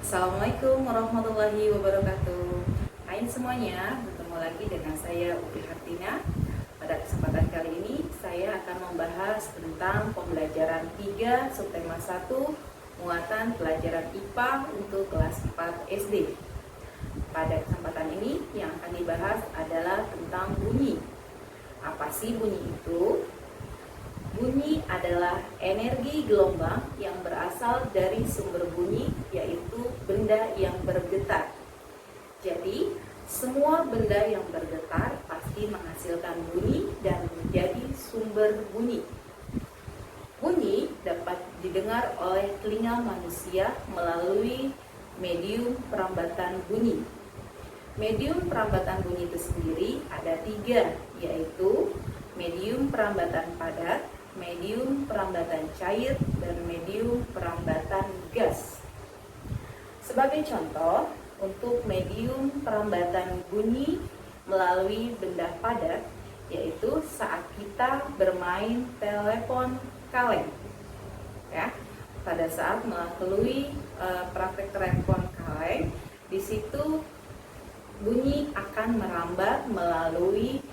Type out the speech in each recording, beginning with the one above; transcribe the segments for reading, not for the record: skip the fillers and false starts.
Assalamualaikum warahmatullahi wabarakatuh. Hai semuanya, bertemu lagi dengan saya Upi Hartina. Pada kesempatan kali ini saya akan membahas tentang pembelajaran 3 subtema 1 muatan pelajaran IPA untuk kelas 4 SD. Pada kesempatan ini yang akan dibahas adalah tentang bunyi. Apa sih bunyi itu? Bunyi adalah energi gelombang yang berasal dari sumber bunyi, yaitu benda yang bergetar. Jadi, semua benda yang bergetar pasti menghasilkan bunyi dan menjadi sumber bunyi. Bunyi dapat didengar oleh telinga manusia melalui medium perambatan bunyi. Medium perambatan bunyi itu sendiri ada 3, yaitu medium perambatan padat, medium perambatan cair, dan medium perambatan gas. Sebagai contoh, untuk medium perambatan bunyi melalui benda padat, yaitu saat kita bermain telepon kaleng. Ya, pada saat melalui praktek telepon kaleng, di situ bunyi akan merambat melalui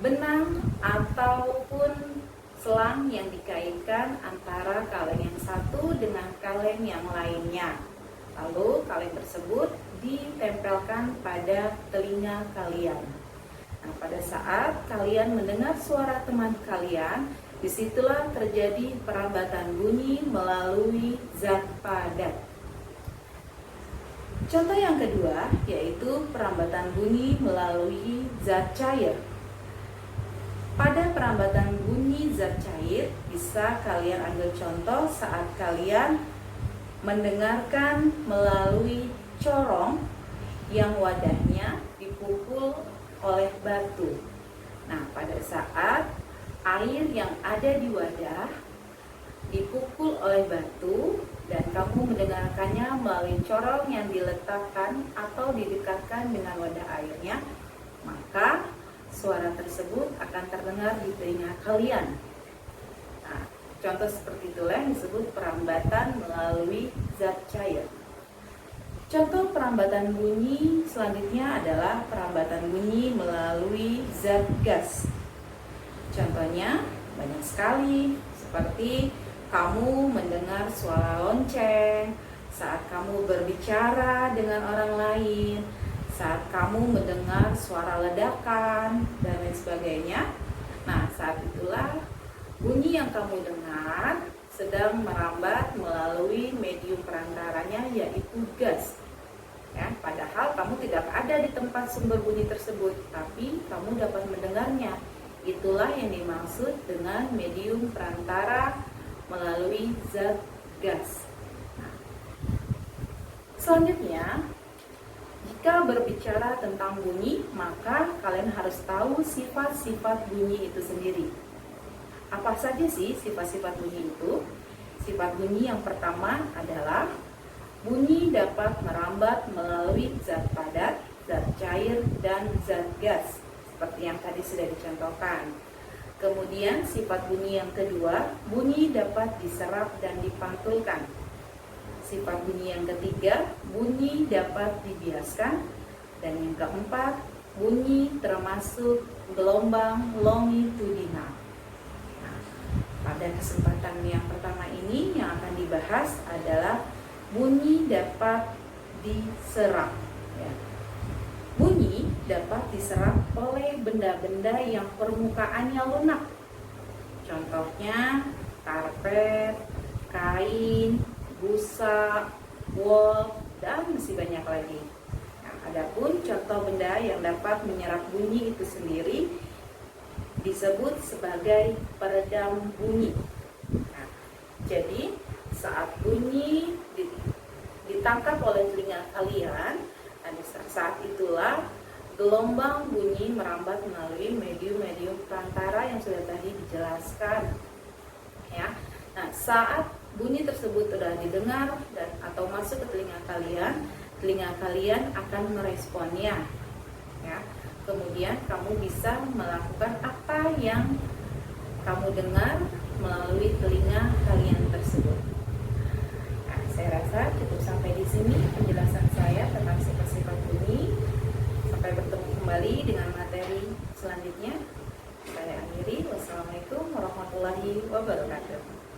benang ataupun selang yang dikaitkan antara kaleng yang satu dengan kaleng yang lainnya. Lalu kaleng tersebut ditempelkan pada telinga kalian. Nah, pada saat kalian mendengar suara teman kalian, disitulah terjadi perambatan bunyi melalui zat padat. Contoh yang kedua yaitu perambatan bunyi melalui zat cair. Pada perambatan bunyi zat cair, bisa kalian ambil contoh saat kalian mendengarkan melalui corong yang wadahnya dipukul oleh batu. Nah, pada saat air yang ada di wadah dipukul oleh batu dan kamu mendengarkannya melalui corong yang diletakkan atau didekatkan dengan wadah airnya, maka suara tersebut akan terdengar di telinga kalian. Nah, contoh seperti itulah yang disebut perambatan melalui zat cair. Contoh perambatan bunyi selanjutnya adalah perambatan bunyi melalui zat gas. Contohnya banyak sekali, seperti kamu mendengar suara lonceng saat kamu berbicara dengan orang lain, saat kamu mendengar suara ledakan, dan lain sebagainya. Nah, saat itulah bunyi yang kamu dengar sedang merambat melalui medium perantaranya, yaitu gas. Ya, padahal kamu tidak ada di tempat sumber bunyi tersebut, tapi kamu dapat mendengarnya. Itulah yang dimaksud dengan medium perantara melalui zat gas. Nah, selanjutnya, jika berbicara tentang bunyi, maka kalian harus tahu sifat-sifat bunyi itu sendiri. Apa saja sih sifat-sifat bunyi itu? Sifat bunyi yang pertama adalah bunyi dapat merambat melalui zat padat, zat cair, dan zat gas, seperti yang tadi sudah dicontohkan. Kemudian sifat bunyi yang kedua, bunyi dapat diserap dan dipantulkan. Sifat bunyi yang ketiga, bunyi dapat dibiaskan. Dan yang keempat, bunyi termasuk gelombang longitudinal. Nah, pada kesempatan yang pertama ini yang akan dibahas adalah bunyi dapat diserap. Ya. Bunyi dapat diserap oleh benda-benda yang permukaannya lunak. Contohnya karpet, kain, busa, wol, dan masih banyak lagi. Nah, adapun contoh benda yang dapat menyerap bunyi itu sendiri disebut sebagai peredam bunyi. Nah, jadi saat bunyi ditangkap oleh telinga kalian, dan saat itulah gelombang bunyi merambat melalui medium-medium perantara yang sudah tadi dijelaskan. Ya, nah saat bunyi tersebut sudah didengar dan atau masuk ke telinga kalian akan meresponnya. Ya, kemudian kamu bisa melakukan apa yang kamu dengar melalui telinga kalian tersebut. Nah, saya rasa cukup sampai di sini. kembali dengan materi selanjutnya. Saya akhiri. Wassalamualaikum warahmatullahi wabarakatuh.